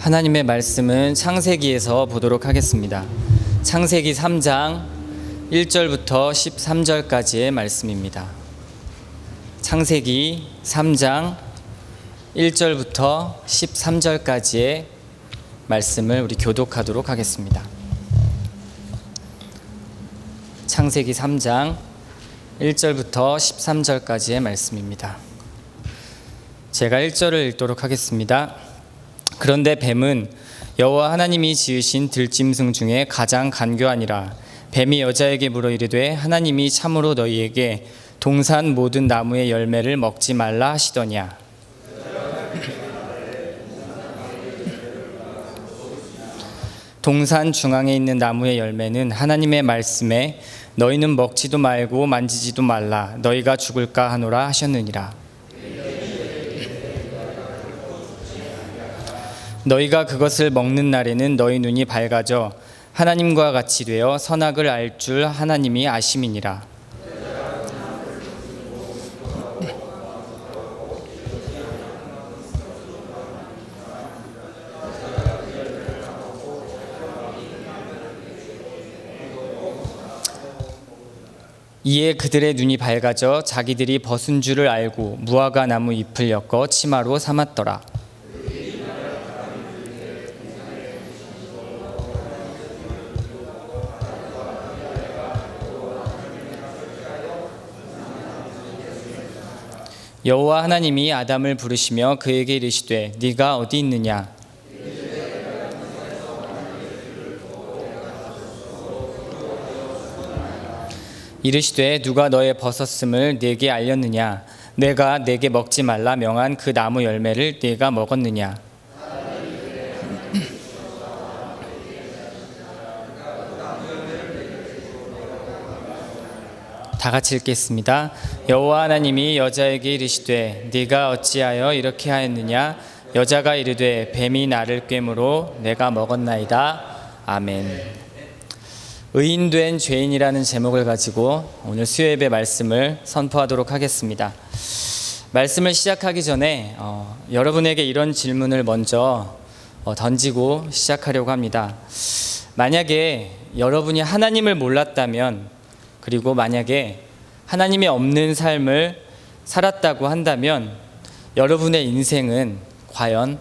하나님의 말씀은 창세기에서 보도록 하겠습니다. 창세기 3장 1절부터 13절까지의 말씀입니다. 창세기 3장 1절부터 13절까지의 말씀을 우리 교독하도록 하겠습니다. 창세기 3장 1절부터 13절까지의 말씀입니다. 제가 1절을 읽도록 하겠습니다. 그런데 뱀은 여호와 하나님이 지으신 들짐승 중에 가장 간교하니라. 뱀이 여자에게 물어 이르되 하나님이 참으로 너희에게 동산 모든 나무의 열매를 먹지 말라 하시더냐. 동산 중앙에 있는 나무의 열매는 하나님의 말씀에 너희는 먹지도 말고 만지지도 말라 너희가 죽을까 하노라 하셨느니라. 너희가 그것을 먹는 날에는 너희 눈이 밝아져 하나님과 같이 되어 선악을 알 줄 하나님이 아심이니라. 이에 그들의 눈이 밝아져 자기들이 벗은 줄을 알고 무화과 나무 잎을 엮어 치마로 삼았더라. 여호와 하나님이 아담을 부르시며 그에게 이르시되 네가 어디 있느냐. 이르시되 누가 너의 벗었음을 네게 알렸느냐. 내가 네게 먹지 말라 명한 그 나무 열매를 네가 먹었느냐. 다 같이 읽겠습니다. 여호와 하나님이 여자에게 이르시되 네가 어찌하여 이렇게 하였느냐. 여자가 이르되 뱀이 나를 꿰므로 내가 먹었나이다. 아멘. 의인된 죄인이라는 제목을 가지고 오늘 수요예배 말씀을 선포하도록 하겠습니다. 말씀을 시작하기 전에 여러분에게 이런 질문을 먼저 던지고 시작하려고 합니다. 만약에 여러분이 하나님을 몰랐다면, 그리고 만약에 하나님이 없는 삶을 살았다고 한다면 여러분의 인생은 과연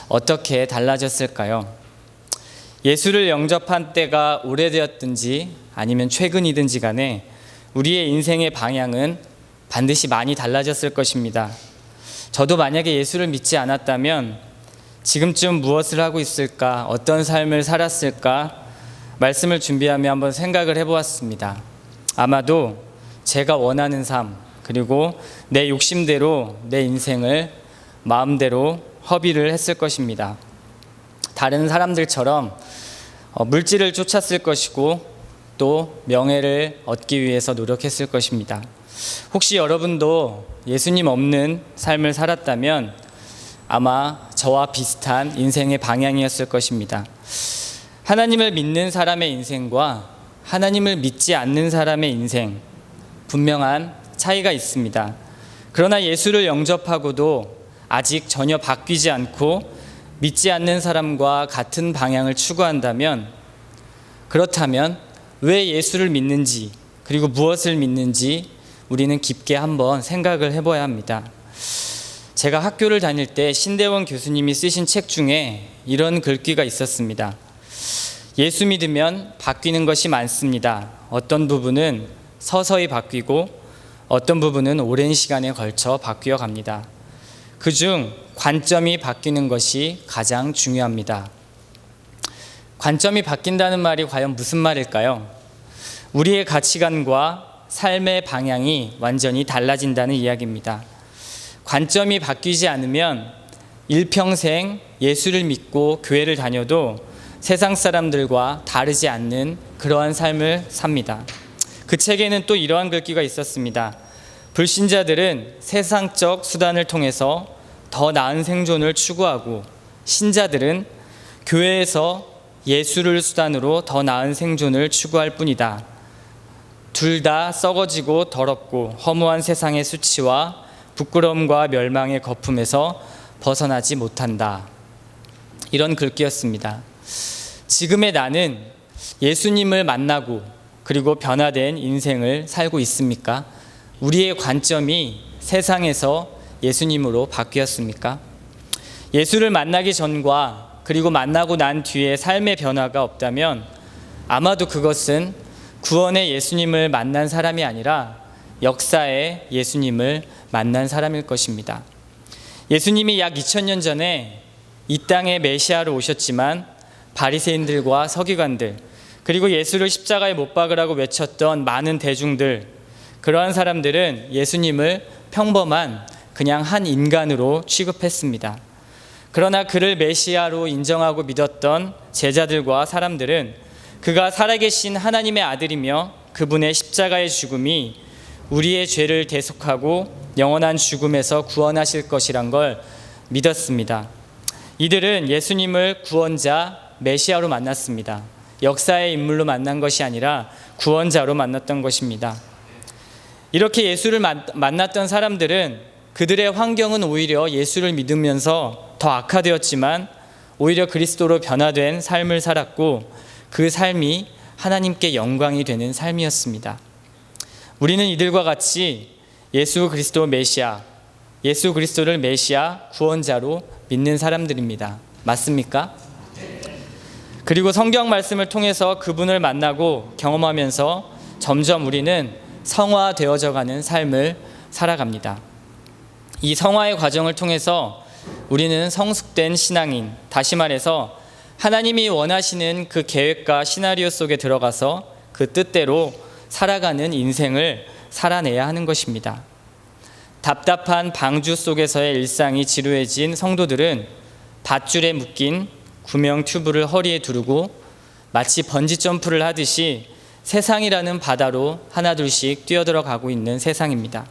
어떻게 달라졌을까요? 예수를 영접한 때가 오래되었든지 아니면 최근이든지 간에 우리의 인생의 방향은 반드시 많이 달라졌을 것입니다. 저도 만약에 예수를 믿지 않았다면 지금쯤 무엇을 하고 있을까, 어떤 삶을 살았을까 말씀을 준비하며 한번 생각을 해보았습니다. 아마도 제가 원하는 삶, 그리고 내 욕심대로 내 인생을 마음대로 허비를 했을 것입니다. 다른 사람들처럼 물질을 쫓았을 것이고 또 명예를 얻기 위해서 노력했을 것입니다. 혹시 여러분도 예수님 없는 삶을 살았다면 아마 저와 비슷한 인생의 방향이었을 것입니다. 하나님을 믿는 사람의 인생과 하나님을 믿지 않는 사람의 인생, 분명한 차이가 있습니다. 그러나 예수를 영접하고도 아직 전혀 바뀌지 않고 믿지 않는 사람과 같은 방향을 추구한다면, 그렇다면 왜 예수를 믿는지, 그리고 무엇을 믿는지 우리는 깊게 한번 생각을 해봐야 합니다. 제가 학교를 다닐 때 신대원 교수님이 쓰신 책 중에 이런 글귀가 있었습니다. 예수 믿으면 바뀌는 것이 많습니다. 어떤 부분은 서서히 바뀌고 어떤 부분은 오랜 시간에 걸쳐 바뀌어 갑니다. 그중 관점이 바뀌는 것이 가장 중요합니다. 관점이 바뀐다는 말이 과연 무슨 말일까요? 우리의 가치관과 삶의 방향이 완전히 달라진다는 이야기입니다. 관점이 바뀌지 않으면 일평생 예수를 믿고 교회를 다녀도 세상 사람들과 다르지 않는 그러한 삶을 삽니다. 그 책에는 또 이러한 글귀가 있었습니다. 불신자들은 세상적 수단을 통해서 더 나은 생존을 추구하고, 신자들은 교회에서 예수를 수단으로 더 나은 생존을 추구할 뿐이다. 둘 다 썩어지고 더럽고 허무한 세상의 수치와 부끄러움과 멸망의 거품에서 벗어나지 못한다. 이런 글귀였습니다. 지금의 나는 예수님을 만나고 그리고 변화된 인생을 살고 있습니까? 우리의 관점이 세상에서 예수님으로 바뀌었습니까? 예수를 만나기 전과 그리고 만나고 난 뒤에 삶의 변화가 없다면 아마도 그것은 구원의 예수님을 만난 사람이 아니라 역사의 예수님을 만난 사람일 것입니다. 예수님이 약 2000년 전에 이 땅에 메시아로 오셨지만 바리새인들과 서기관들 그리고 예수를 십자가에 못 박으라고 외쳤던 많은 대중들, 그러한 사람들은 예수님을 평범한 그냥 한 인간으로 취급했습니다. 그러나 그를 메시아로 인정하고 믿었던 제자들과 사람들은 그가 살아계신 하나님의 아들이며 그분의 십자가의 죽음이 우리의 죄를 대속하고 영원한 죽음에서 구원하실 것이란 걸 믿었습니다. 이들은 예수님을 구원자, 메시아로 만났습니다. 역사의 인물로 만난 것이 아니라 구원자로 만났던 것입니다. 이렇게 예수를 만났던 사람들은 그들의 환경은 오히려 예수를 믿으면서 더 악화되었지만 오히려 그리스도로 변화된 삶을 살았고 그 삶이 하나님께 영광이 되는 삶이었습니다. 우리는 이들과 같이 예수 그리스도 메시아, 예수 그리스도를 메시아, 구원자로 믿는 사람들입니다. 맞습니까? 그리고 성경 말씀을 통해서 그분을 만나고 경험하면서 점점 우리는 성화되어져 가는 삶을 살아갑니다. 이 성화의 과정을 통해서 우리는 성숙된 신앙인, 다시 말해서 하나님이 원하시는 그 계획과 시나리오 속에 들어가서 그 뜻대로 살아가는 인생을 살아내야 하는 것입니다. 답답한 방주 속에서의 일상이 지루해진 성도들은 밧줄에 묶인 구명 튜브를 허리에 두르고 마치 번지 점프를 하듯이 세상이라는 바다로 하나둘씩 뛰어들어가고 있는 세상입니다.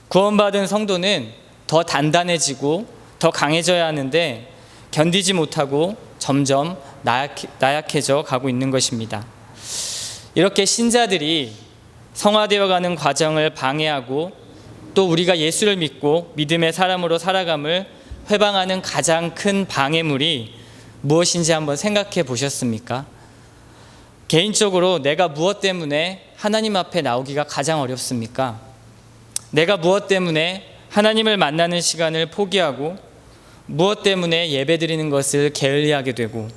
구원받은 성도는 더 단단해지고 더 강해져야 하는데 견디지 못하고 점점 나약해져 가고 있는 것입니다. 이렇게 신자들이 성화되어가는 과정을 방해하고 또 우리가 예수를 믿고 믿음의 사람으로 살아감을 회방하는 가장 큰 방해물이 무엇인지 한번 생각해 보셨습니까? 개인적으로 내가 무엇 때문에 하나님 앞에 나오기가 가장 어렵습니까? 내가 무엇 때문에 하나님을 만나는 시간을 포기하고 무엇 때문에 예배드리는 것을 게을리하게 되고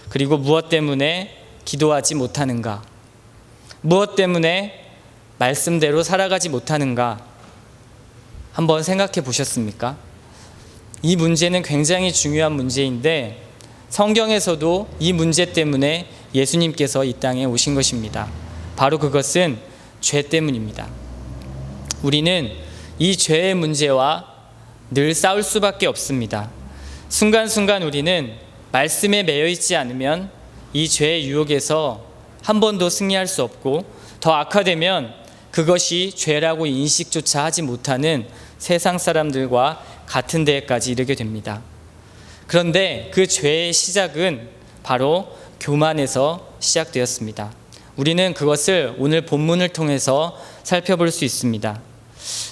그리고 무엇 때문에 기도하지 못하는가? 무엇 때문에 말씀대로 살아가지 못하는가? 한번 생각해 보셨습니까? 이 문제는 굉장히 중요한 문제인데 성경에서도 이 문제 때문에 예수님께서 이 땅에 오신 것입니다. 바로 그것은 죄 때문입니다. 우리는 이 죄의 문제와 늘 싸울 수밖에 없습니다. 순간순간 우리는 말씀에 매여 있지 않으면 이 죄의 유혹에서 한 번도 승리할 수 없고 더 악화되면 그것이 죄라고 인식조차 하지 못하는 세상 사람들과 같은 데까지 이르게 됩니다. 그런데 그 죄의 시작은 바로 교만에서 시작되었습니다. 우리는 그것을 오늘 본문을 통해서 살펴볼 수 있습니다.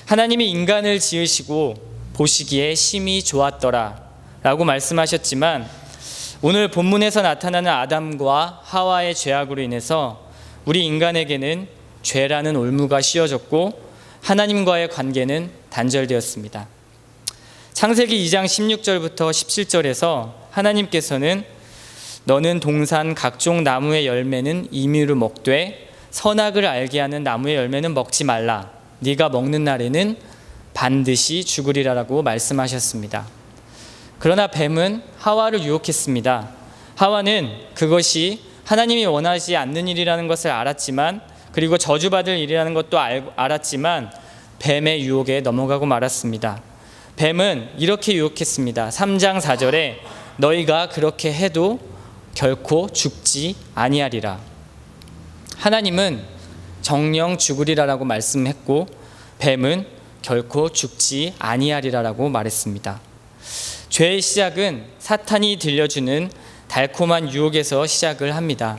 하나님이 인간을 지으시고 보시기에 심히 좋았더라 라고 말씀하셨지만 오늘 본문에서 나타나는 아담과 하와의 죄악으로 인해서 우리 인간에게는 죄라는 올무가 씌워졌고 하나님과의 관계는 단절되었습니다. 창세기 2장 16절부터 17절에서 하나님께서는 너는 동산 각종 나무의 열매는 임의로 먹되 선악을 알게 하는 나무의 열매는 먹지 말라. 네가 먹는 날에는 반드시 죽으리라라고 말씀하셨습니다. 그러나 뱀은 하와를 유혹했습니다. 하와는 그것이 하나님이 원하지 않는 일이라는 것을 알았지만 그리고 저주받을 일이라는 것도 알았지만 뱀의 유혹에 넘어가고 말았습니다. 뱀은 이렇게 유혹했습니다. 3장 4절에 너희가 그렇게 해도 결코 죽지 아니하리라. 하나님은 정령 죽으리라라고 말씀했고 뱀은 결코 죽지 아니하리라라고 말했습니다. 죄의 시작은 사탄이 들려주는 달콤한 유혹에서 시작을 합니다.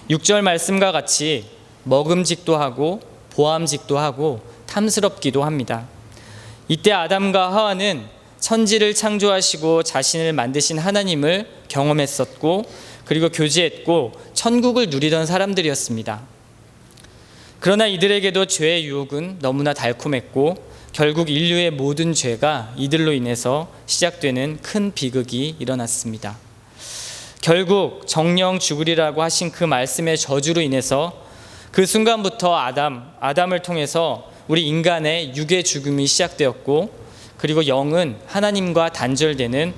6절 말씀과 같이 먹음직도 하고 보암직도 하고 탐스럽기도 합니다. 이때 아담과 하와는 천지를 창조하시고 자신을 만드신 하나님을 경험했었고, 그리고 교제했고 천국을 누리던 사람들이었습니다. 그러나 이들에게도 죄의 유혹은 너무나 달콤했고, 결국 인류의 모든 죄가 이들로 인해서 시작되는 큰 비극이 일어났습니다. 결국 정령 죽으리라고 하신 그 말씀의 저주로 인해서 그 순간부터 아담을 통해서 우리 인간의 육의 죽음이 시작되었고, 그리고 영은 하나님과 단절되는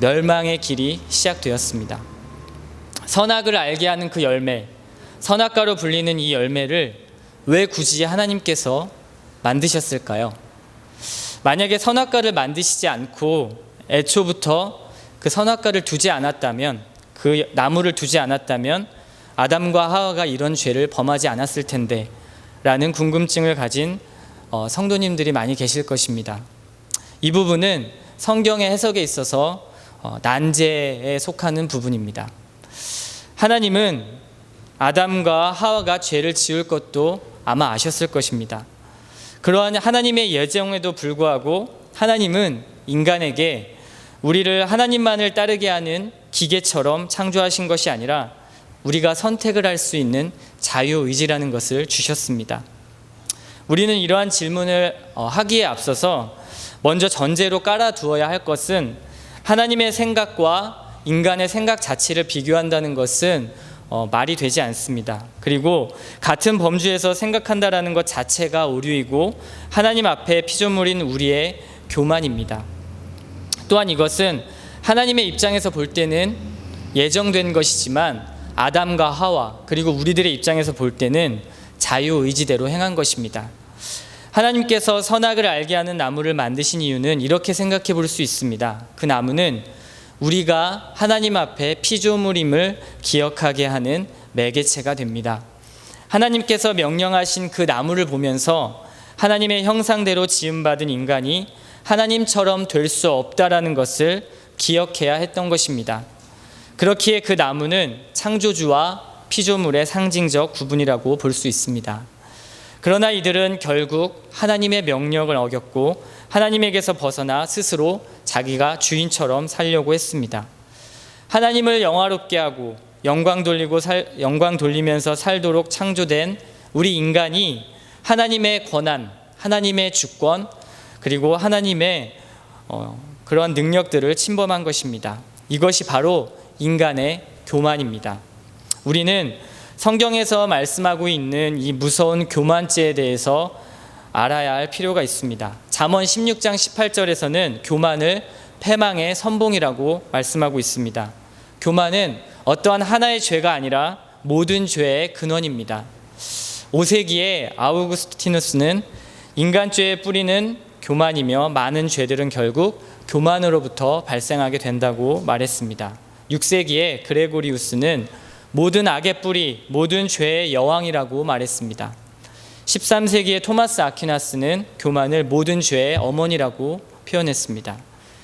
멸망의 길이 시작되었습니다. 선악을 알게 하는 그 열매, 선악과로 불리는 이 열매를 왜 굳이 하나님께서 만드셨을까요? 만약에 선악과를 만드시지 않고 애초부터 그 선악과를 두지 않았다면, 그 나무를 두지 않았다면 아담과 하와가 이런 죄를 범하지 않았을 텐데 라는 궁금증을 가진 성도님들이 많이 계실 것입니다. 이 부분은 성경의 해석에 있어서 난제에 속하는 부분입니다. 하나님은 아담과 하와가 죄를 지을 것도 아마 아셨을 것입니다. 그러한 하나님의 예정에도 불구하고 하나님은 인간에게 우리를 하나님만을 따르게 하는 기계처럼 창조하신 것이 아니라 우리가 선택을 할 수 있는 자유의지라는 것을 주셨습니다. 우리는 이러한 질문을 하기에 앞서서 먼저 전제로 깔아두어야 할 것은, 하나님의 생각과 인간의 생각 자체를 비교한다는 것은 말이 되지 않습니다. 그리고 같은 범주에서 생각한다라는 것 자체가 오류이고 하나님 앞에 피조물인 우리의 교만입니다. 또한 이것은 하나님의 입장에서 볼 때는 예정된 것이지만 아담과 하와 그리고 우리들의 입장에서 볼 때는 자유의지대로 행한 것입니다. 하나님께서 선악을 알게 하는 나무를 만드신 이유는 이렇게 생각해 볼 수 있습니다. 그 나무는 우리가 하나님 앞에 피조물임을 기억하게 하는 매개체가 됩니다. 하나님께서 명령하신 그 나무를 보면서 하나님의 형상대로 지음받은 인간이 하나님처럼 될 수 없다라는 것을 기억해야 했던 것입니다. 그렇기에 그 나무는 창조주와 피조물의 상징적 구분이라고 볼 수 있습니다. 그러나 이들은 결국 하나님의 명령을 어겼고 하나님에게서 벗어나 스스로 자기가 주인처럼 살려고 했습니다. 하나님을 영화롭게 하고 영광 돌리면서 살도록 창조된 우리 인간이 하나님의 권한, 하나님의 주권, 그리고 하나님의 그런 능력들을 침범한 것입니다. 이것이 바로 인간의 교만입니다. 우리는 성경에서 말씀하고 있는 이 무서운 교만죄에 대해서 알아야 할 필요가 있습니다. 잠언 16장 18절에서는 교만을 패망의 선봉이라고 말씀하고 있습니다. 교만은 어떠한 하나의 죄가 아니라 모든 죄의 근원입니다. 5세기에 아우구스티누스는 인간죄의 뿌리는 교만이며 많은 죄들은 결국 교만으로부터 발생하게 된다고 말했습니다. 6세기에 그레고리우스는 모든 악의 뿌리, 모든 죄의 여왕이라고 말했습니다. 13세기의 토마스 아퀴나스는 교만을 모든 죄의 어머니라고 표현했습니다.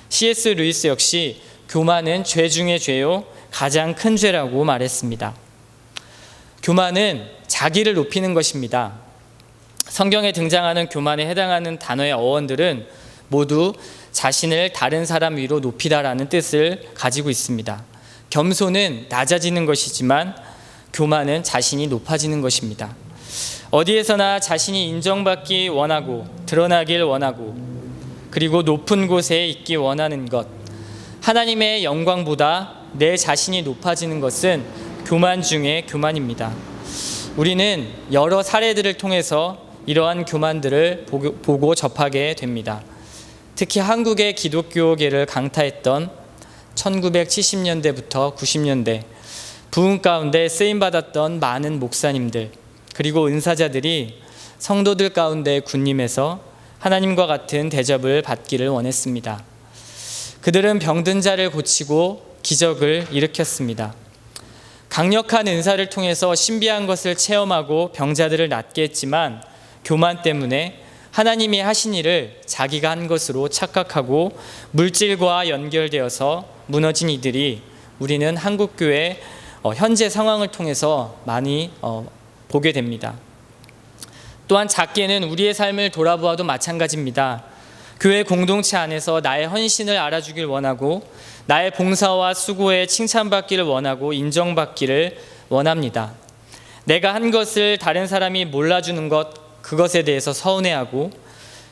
C.S. 루이스 역시 교만은 죄 중의 죄요 가장 큰 죄라고 말했습니다. 교만은 자기를 높이는 것입니다. 성경에 등장하는 교만에 해당하는 단어의 어원들은 모두 자신을 다른 사람 위로 높이다라는 뜻을 가지고 있습니다. 겸손은 낮아지는 것이지만 교만은 자신이 높아지는 것입니다. 어디에서나 자신이 인정받기 원하고 드러나길 원하고 그리고 높은 곳에 있기 원하는 것, 하나님의 영광보다 내 자신이 높아지는 것은 교만 중에 교만입니다. 우리는 여러 사례들을 통해서 이러한 교만들을 보고 접하게 됩니다. 특히 한국의 기독교계를 강타했던 1970년대부터 90년대 부흥 가운데 쓰임받았던 많은 목사님들 그리고 은사자들이 성도들 가운데 군림해서 하나님과 같은 대접을 받기를 원했습니다. 그들은 병든 자를 고치고 기적을 일으켰습니다. 강력한 은사를 통해서 신비한 것을 체험하고 병자들을 낫게 했지만 교만 때문에 하나님이 하신 일을 자기가 한 것으로 착각하고 물질과 연결되어서 무너진 이들이 우리는 한국교회 현재 상황을 통해서 많이 보게 됩니다. 또한 작게는 우리의 삶을 돌아보아도 마찬가지입니다. 교회 공동체 안에서 나의 헌신을 알아주길 원하고 나의 봉사와 수고에 칭찬받기를 원하고 인정받기를 원합니다. 내가 한 것을 다른 사람이 몰라주는 것, 그것에 대해서 서운해하고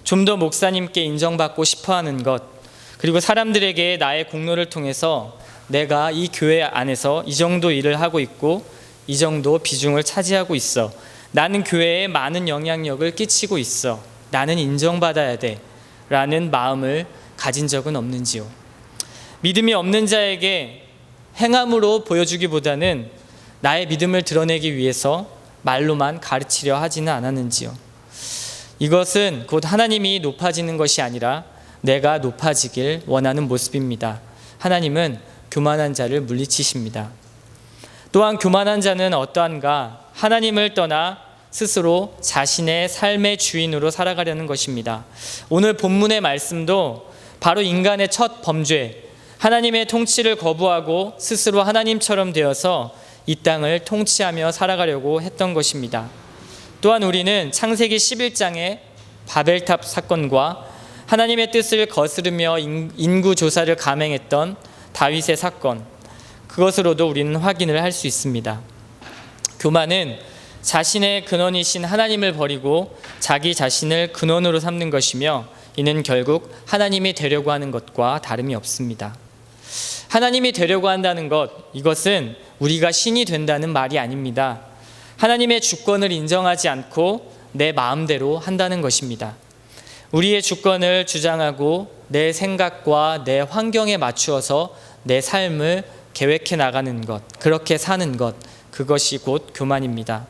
좀 더 목사님께 인정받고 싶어하는 것, 그리고 사람들에게 나의 공로를 통해서 내가 이 교회 안에서 이 정도 일을 하고 있고 이 정도 비중을 차지하고 있어, 나는 교회에 많은 영향력을 끼치고 있어, 나는 인정받아야 돼 라는 마음을 가진 적은 없는지요? 믿음이 없는 자에게 행함으로 보여주기보다는 나의 믿음을 드러내기 위해서 말로만 가르치려 하지는 않았는지요? 이것은 곧 하나님이 높아지는 것이 아니라 내가 높아지길 원하는 모습입니다. 하나님은 교만한 자를 물리치십니다. 또한 교만한 자는 어떠한가? 하나님을 떠나 스스로 자신의 삶의 주인으로 살아가려는 것입니다. 오늘 본문의 말씀도 바로 인간의 첫 범죄, 하나님의 통치를 거부하고 스스로 하나님처럼 되어서 이 땅을 통치하며 살아가려고 했던 것입니다. 또한 우리는 창세기 11장의 바벨탑 사건과 하나님의 뜻을 거스르며 인구 조사를 감행했던 다윗의 사건, 그것으로도 우리는 확인을 할 수 있습니다. 교만은 자신의 근원이신 하나님을 버리고 자기 자신을 근원으로 삼는 것이며, 이는 결국 하나님이 되려고 하는 것과 다름이 없습니다. 하나님이 되려고 한다는 것, 이것은 우리가 신이 된다는 말이 아닙니다. 하나님의 주권을 인정하지 않고 내 마음대로 한다는 것입니다. 우리의 주권을 주장하고 내 생각과 내 환경에 맞추어서 내 삶을 계획해 나가는 것, 그렇게 사는 것, 그것이 곧 교만입니다.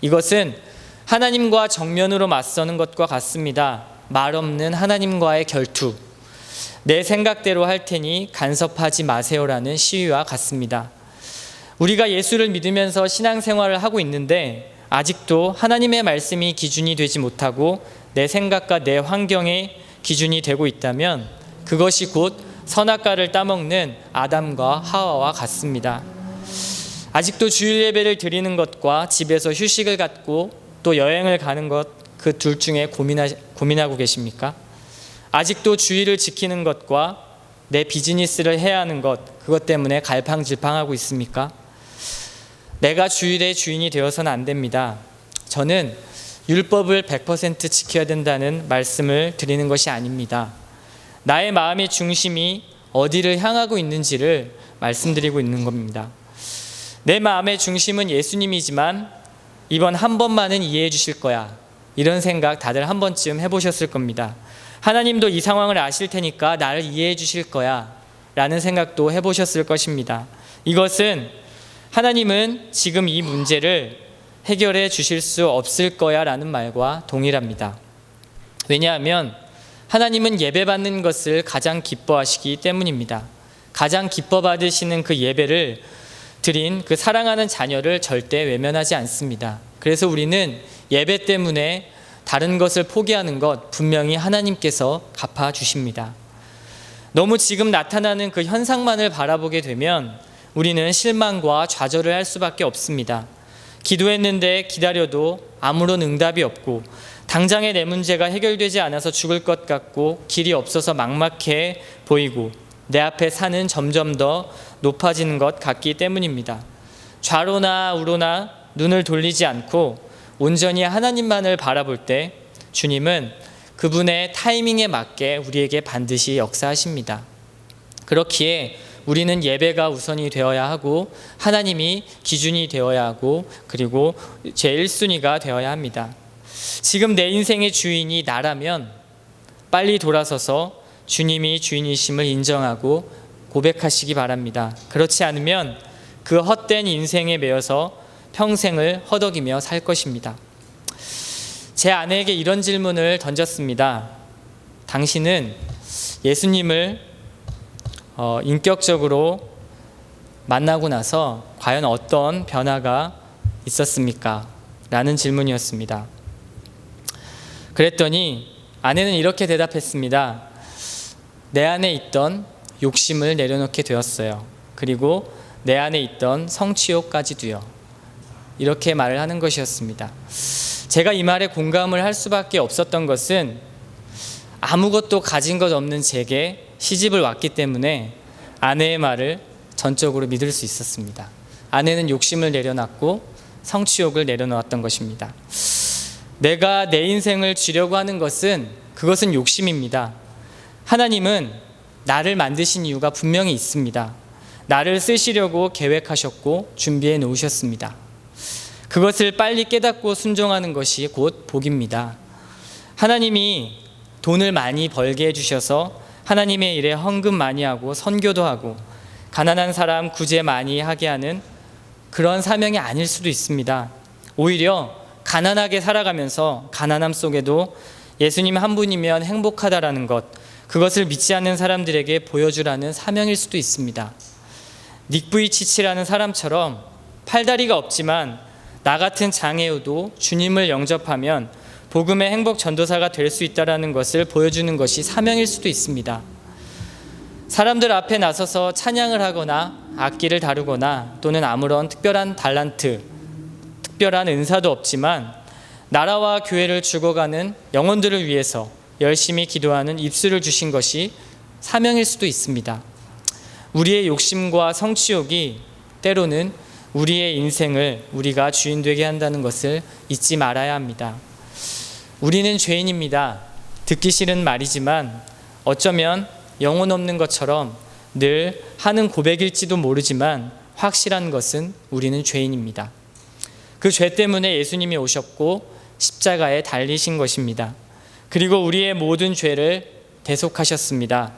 이것은 하나님과 정면으로 맞서는 것과 같습니다. 말 없는 하나님과의 결투, 내 생각대로 할 테니 간섭하지 마세요라는 시위와 같습니다. 우리가 예수를 믿으면서 신앙생활을 하고 있는데 아직도 하나님의 말씀이 기준이 되지 못하고 내 생각과 내 환경의 기준이 되고 있다면 그것이 곧 선악과를 따먹는 아담과 하와와 같습니다. 아직도 주일 예배를 드리는 것과 집에서 휴식을 갖고 또 여행을 가는 것, 그 둘 중에 고민하고 계십니까? 아직도 주일을 지키는 것과 내 비즈니스를 해야 하는 것, 그것 때문에 갈팡질팡하고 있습니까? 내가 주일의 주인이 되어서는 안 됩니다. 저는 율법을 100% 지켜야 된다는 말씀을 드리는 것이 아닙니다. 나의 마음의 중심이 어디를 향하고 있는지를 말씀드리고 있는 겁니다. 내 마음의 중심은 예수님이지만 이번 한 번만은 이해해 주실 거야, 이런 생각 다들 한 번쯤 해보셨을 겁니다. 하나님도 이 상황을 아실 테니까 나를 이해해 주실 거야 라는 생각도 해보셨을 것입니다. 이것은 하나님은 지금 이 문제를 해결해 주실 수 없을 거야 라는 말과 동일합니다. 왜냐하면 하나님은 예배받는 것을 가장 기뻐하시기 때문입니다. 가장 기뻐 받으시는 그 예배를 드린 그 사랑하는 자녀를 절대 외면하지 않습니다. 그래서 우리는 예배 때문에 다른 것을 포기하는 것 분명히 하나님께서 갚아주십니다. 너무 지금 나타나는 그 현상만을 바라보게 되면 우리는 실망과 좌절을 할 수밖에 없습니다. 기도했는데 기다려도 아무런 응답이 없고 당장의 내 문제가 해결되지 않아서 죽을 것 같고 길이 없어서 막막해 보이고 내 앞에 산은 점점 더 높아지는 것 같기 때문입니다. 좌로나 우로나 눈을 돌리지 않고 온전히 하나님만을 바라볼 때 주님은 그분의 타이밍에 맞게 우리에게 반드시 역사하십니다. 그렇기에 우리는 예배가 우선이 되어야 하고 하나님이 기준이 되어야 하고 그리고 제1순위가 되어야 합니다. 지금 내 인생의 주인이 나라면 빨리 돌아서서 주님이 주인이심을 인정하고 고백하시기 바랍니다. 그렇지 않으면 그 헛된 인생에 매여서 평생을 허덕이며 살 것입니다. 제 아내에게 이런 질문을 던졌습니다. 당신은 예수님을 인격적으로 만나고 나서 과연 어떤 변화가 있었습니까? 라는 질문이었습니다. 그랬더니 아내는 이렇게 대답했습니다. 내 안에 있던 욕심을 내려놓게 되었어요. 그리고 내 안에 있던 성취욕까지도요. 이렇게 말을 하는 것이었습니다. 제가 이 말에 공감을 할 수밖에 없었던 것은 아무것도 가진 것 없는 제게 시집을 왔기 때문에 아내의 말을 전적으로 믿을 수 있었습니다. 아내는 욕심을 내려놨고 성취욕을 내려놓았던 것입니다. 내가 내 인생을 쥐려고 하는 그것은 욕심입니다. 하나님은 나를 만드신 이유가 분명히 있습니다. 나를 쓰시려고 계획하셨고 준비해 놓으셨습니다. 그것을 빨리 깨닫고 순종하는 것이 곧 복입니다. 하나님이 돈을 많이 벌게 해주셔서 하나님의 일에 헌금 많이 하고 선교도 하고 가난한 사람 구제 많이 하게 하는 그런 사명이 아닐 수도 있습니다. 오히려 가난하게 살아가면서 가난함 속에도 예수님 한 분이면 행복하다라는 것, 그것을 믿지 않는 사람들에게 보여주라는 사명일 수도 있습니다. 닉 부이치치라는 사람처럼 팔다리가 없지만 나 같은 장애우도 주님을 영접하면 복음의 행복 전도사가 될 수 있다는 것을 보여주는 것이 사명일 수도 있습니다. 사람들 앞에 나서서 찬양을 하거나 악기를 다루거나 또는 아무런 특별한 달란트, 특별한 은사도 없지만 나라와 교회를 죽어가는 영혼들을 위해서 열심히 기도하는 입술을 주신 것이 사명일 수도 있습니다. 우리의 욕심과 성취욕이 때로는 우리의 인생을 우리가 주인 되게 한다는 것을 잊지 말아야 합니다. 우리는 죄인입니다. 듣기 싫은 말이지만 어쩌면 영혼 없는 것처럼 늘 하는 고백일지도 모르지만 확실한 것은 우리는 죄인입니다. 그 죄 때문에 예수님이 오셨고 십자가에 달리신 것입니다. 그리고 우리의 모든 죄를 대속하셨습니다.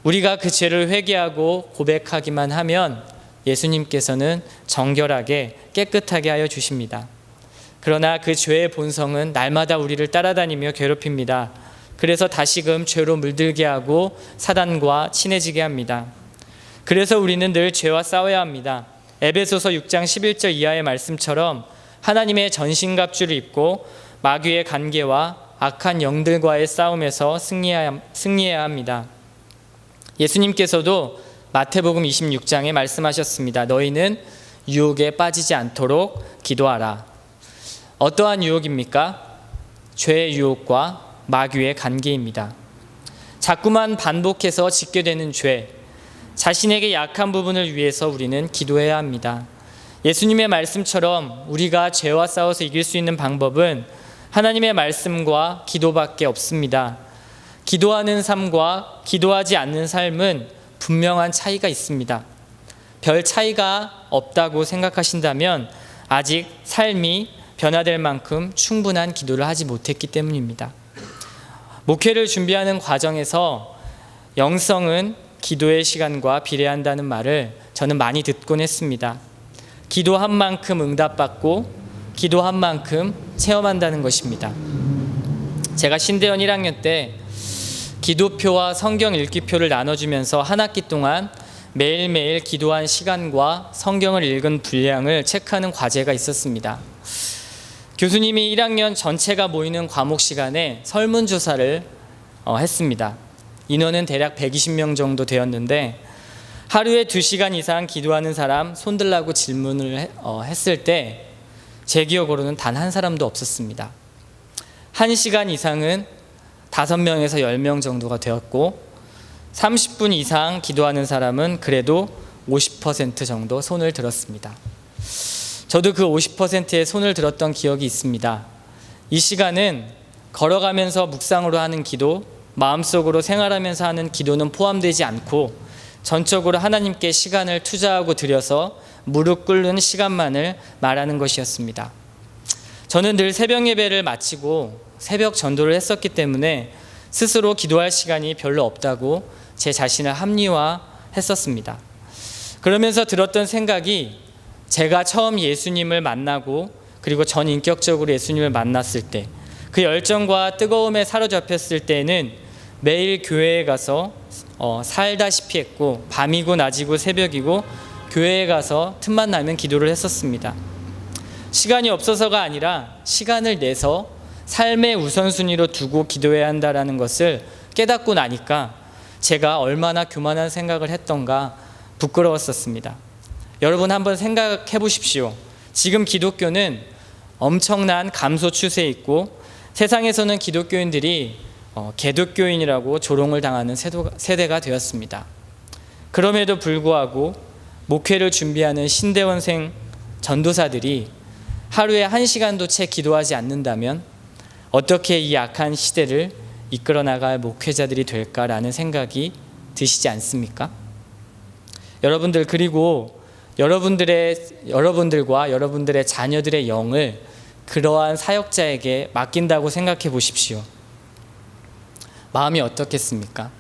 우리가 그 죄를 회개하고 고백하기만 하면 예수님께서는 정결하게 깨끗하게 하여 주십니다. 그러나 그 죄의 본성은 날마다 우리를 따라다니며 괴롭힙니다. 그래서 다시금 죄로 물들게 하고 사단과 친해지게 합니다. 그래서 우리는 늘 죄와 싸워야 합니다. 에베소서 6장 11절 이하의 말씀처럼 하나님의 전신갑주를 입고 마귀의 관계와 악한 영들과의 싸움에서 승리해야 합니다. 예수님께서도 마태복음 26장에 말씀하셨습니다. 너희는 유혹에 빠지지 않도록 기도하라. 어떠한 유혹입니까? 죄의 유혹과 마귀의 관계입니다. 자꾸만 반복해서 짓게 되는 죄, 자신에게 약한 부분을 위해서 우리는 기도해야 합니다. 예수님의 말씀처럼 우리가 죄와 싸워서 이길 수 있는 방법은 하나님의 말씀과 기도밖에 없습니다. 기도하는 삶과 기도하지 않는 삶은 분명한 차이가 있습니다. 별 차이가 없다고 생각하신다면 아직 삶이 변화될 만큼 충분한 기도를 하지 못했기 때문입니다. 목회를 준비하는 과정에서 영성은 기도의 시간과 비례한다는 말을 저는 많이 듣곤 했습니다. 기도한 만큼 응답받고 기도한 만큼 체험한다는 것입니다. 제가 신대원 1학년 때 기도표와 성경 읽기표를 나눠주면서 한 학기 동안 매일매일 기도한 시간과 성경을 읽은 분량을 체크하는 과제가 있었습니다. 교수님이 1학년 전체가 모이는 과목 시간에 설문조사를 했습니다. 인원은 대략 120명 정도 되었는데 하루에 2시간 이상 기도하는 사람 손들라고 질문을 했을 때 제 기억으로는 단 한 사람도 없었습니다. 1시간 이상은 5명에서 10명 정도가 되었고 30분 이상 기도하는 사람은 그래도 50% 정도 손을 들었습니다. 저도 그 50%의 손을 들었던 기억이 있습니다. 이 시간은 걸어가면서 묵상으로 하는 기도, 마음속으로 생활하면서 하는 기도는 포함되지 않고 전적으로 하나님께 시간을 투자하고 드려서 무릎 꿇는 시간만을 말하는 것이었습니다. 저는 늘 새벽 예배를 마치고 새벽 전도를 했었기 때문에 스스로 기도할 시간이 별로 없다고 제 자신을 합리화했었습니다. 그러면서 들었던 생각이 제가 처음 예수님을 만나고 그리고 전 인격적으로 예수님을 만났을 때 그 열정과 뜨거움에 사로잡혔을 때는 매일 교회에 가서 살다시피 했고 밤이고 낮이고 새벽이고 교회에 가서 틈만 나면 기도를 했었습니다. 시간이 없어서가 아니라 시간을 내서 삶의 우선순위로 두고 기도해야 한다는 것을 깨닫고 나니까 제가 얼마나 교만한 생각을 했던가 부끄러웠었습니다. 여러분 한번 생각해 보십시오. 지금 기독교는 엄청난 감소 추세에 있고 세상에서는 기독교인들이 개독교인이라고 조롱을 당하는 세대가 되었습니다. 그럼에도 불구하고 목회를 준비하는 신대원생 전도사들이 하루에 1시간도 채 기도하지 않는다면 어떻게 이 악한 시대를 이끌어 나갈 목회자들이 될까라는 생각이 드시지 않습니까? 여러분들, 그리고 여러분들과 여러분들의 자녀들의 영을 그러한 사역자에게 맡긴다고 생각해 보십시오. 마음이 어떻겠습니까?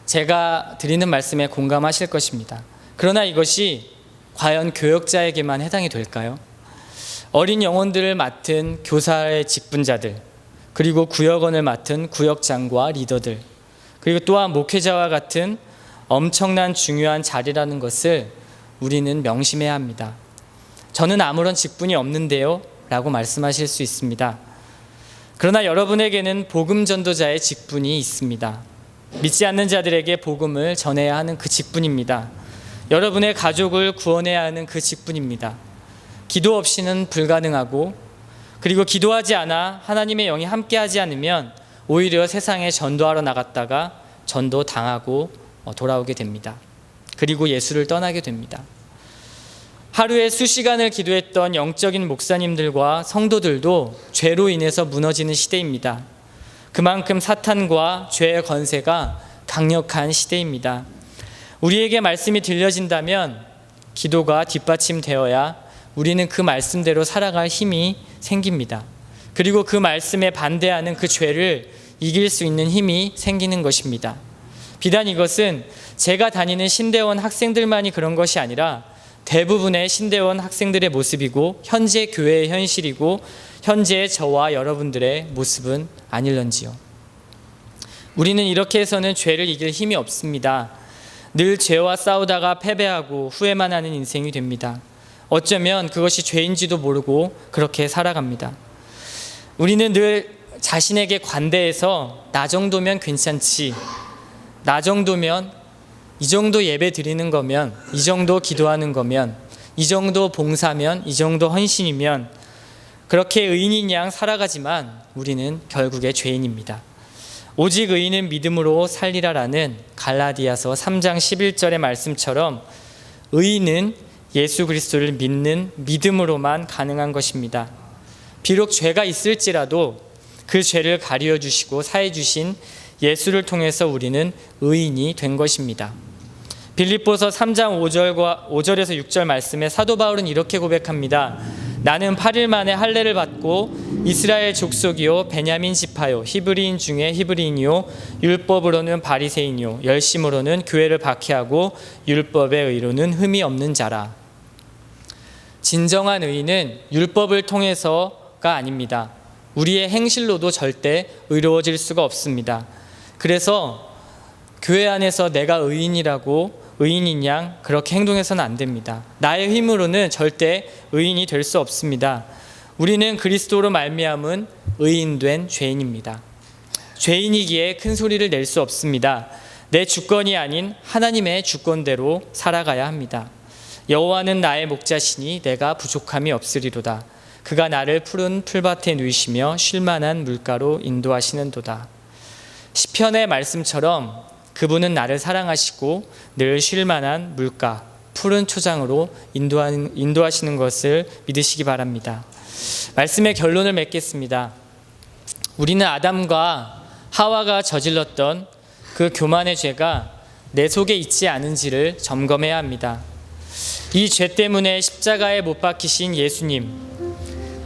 제가 드리는 말씀에 공감하실 것입니다. 그러나 이것이 과연 교역자에게만 해당이 될까요? 어린 영혼들을 맡은 교사의 직분자들, 그리고 구역원을 맡은 구역장과 리더들, 그리고 또한 목회자와 같은 엄청난 중요한 자리라는 것을 우리는 명심해야 합니다. 저는 아무런 직분이 없는데요 라고 말씀하실 수 있습니다. 그러나 여러분에게는 복음 전도자의 직분이 있습니다. 믿지 않는 자들에게 복음을 전해야 하는 그 직분입니다. 여러분의 가족을 구원해야 하는 그 직분입니다. 기도 없이는 불가능하고, 그리고 기도하지 않아 하나님의 영이 함께하지 않으면 오히려 세상에 전도하러 나갔다가 전도당하고 돌아오게 됩니다. 그리고 예수를 떠나게 됩니다. 하루에 수시간을 기도했던 영적인 목사님들과 성도들도 죄로 인해서 무너지는 시대입니다. 그만큼 사탄과 죄의 권세가 강력한 시대입니다. 우리에게 말씀이 들려진다면 기도가 뒷받침되어야 우리는 그 말씀대로 살아갈 힘이 생깁니다. 그리고 그 말씀에 반대하는 그 죄를 이길 수 있는 힘이 생기는 것입니다. 비단 이것은 제가 다니는 신대원 학생들만이 그런 것이 아니라 대부분의 신대원 학생들의 모습이고 현재 교회의 현실이고 현재의 저와 여러분들의 모습은 아닐런지요. 우리는 이렇게 해서는 죄를 이길 힘이 없습니다. 늘 죄와 싸우다가 패배하고 후회만 하는 인생이 됩니다. 어쩌면 그것이 죄인지도 모르고 그렇게 살아갑니다. 우리는 늘 자신에게 관대해서 나 정도면 괜찮지, 나 정도면, 이 정도 예배 드리는 거면, 이 정도 기도하는 거면, 이 정도 봉사면, 이 정도 헌신이면 그렇게 의인인 양 살아가지만 우리는 결국에 죄인입니다. 오직 의인은 믿음으로 살리라라는 갈라디아서 3장 11절의 말씀처럼 의인은 예수 그리스도를 믿는 믿음으로만 가능한 것입니다. 비록 죄가 있을지라도 그 죄를 가리워 주시고 사해 주신 예수를 통해서 우리는 의인이 된 것입니다. 빌립보서 3장 5절에서 6절 말씀에 사도 바울은 이렇게 고백합니다. 나는 8일 만에 할례를 받고 이스라엘 족속이요 베냐민 지파요 히브리인 중에 히브리인이요 율법으로는 바리새인이요 열심으로는 교회를 박해하고 율법의 의로는 흠이 없는 자라. 진정한 의인은 율법을 통해서가 아닙니다. 우리의 행실로도 절대 의로워질 수가 없습니다. 그래서 교회 안에서 내가 의인인 양 그렇게 행동해서는 안 됩니다. 나의 힘으로는 절대 의인이 될 수 없습니다. 우리는 그리스도로 말미암은 의인된 죄인입니다. 죄인이기에 큰 소리를 낼 수 없습니다. 내 주권이 아닌 하나님의 주권대로 살아가야 합니다. 여호와는 나의 목자시니 내가 부족함이 없으리로다. 그가 나를 푸른 풀밭에 누이시며 쉴만한 물가로 인도하시는도다. 시편의 말씀처럼 그분은 나를 사랑하시고 늘 쉴만한 물가, 푸른 초장으로 인도하시는 것을 믿으시기 바랍니다. 말씀의 결론을 맺겠습니다. 우리는 아담과 하와가 저질렀던 그 교만의 죄가 내 속에 있지 않은지를 점검해야 합니다. 이 죄 때문에 십자가에 못 박히신 예수님,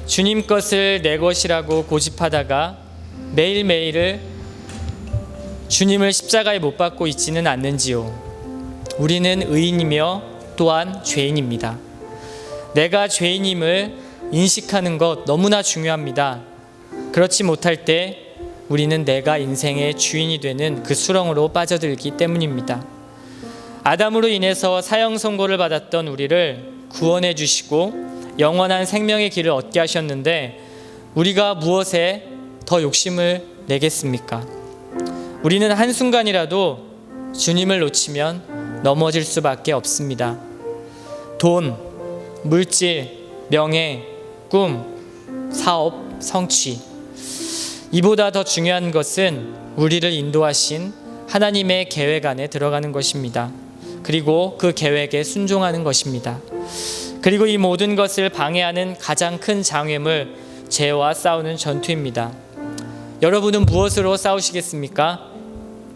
주님 것을 내 것이라고 고집하다가 매일매일을 주님을 십자가에 못 박고 있지는 않는지요. 우리는 의인이며 또한 죄인입니다. 내가 죄인임을 인식하는 것 너무나 중요합니다. 그렇지 못할 때 우리는 내가 인생의 주인이 되는 그 수렁으로 빠져들기 때문입니다. 아담으로 인해서 사형 선고를 받았던 우리를 구원해 주시고 영원한 생명의 길을 얻게 하셨는데 우리가 무엇에 더 욕심을 내겠습니까? 우리는 한순간이라도 주님을 놓치면 넘어질 수밖에 없습니다. 돈, 물질, 명예, 꿈, 사업, 성취, 이보다 더 중요한 것은 우리를 인도하신 하나님의 계획 안에 들어가는 것입니다. 그리고 그 계획에 순종하는 것입니다. 그리고 이 모든 것을 방해하는 가장 큰 장애물, 죄와 싸우는 전투입니다. 여러분은 무엇으로 싸우시겠습니까?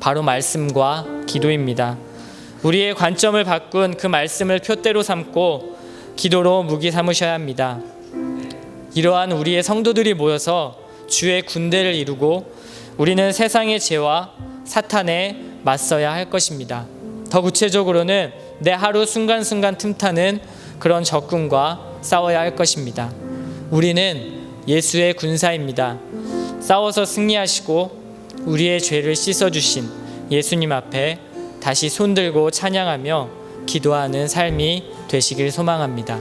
바로 말씀과 기도입니다. 우리의 관점을 바꾼 그 말씀을 표대로 삼고 기도로 무기 삼으셔야 합니다. 이러한 우리의 성도들이 모여서 주의 군대를 이루고 우리는 세상의 죄와 사탄에 맞서야 할 것입니다. 더 구체적으로는 내 하루 순간순간 틈타는 그런 적군과 싸워야 할 것입니다. 우리는 예수의 군사입니다. 싸워서 승리하시고 우리의 죄를 씻어주신 예수님 앞에 다시 손들고 찬양하며 기도하는 삶이 되시길 소망합니다.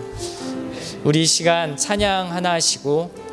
우리 이 시간 찬양 하나 하시고 하나님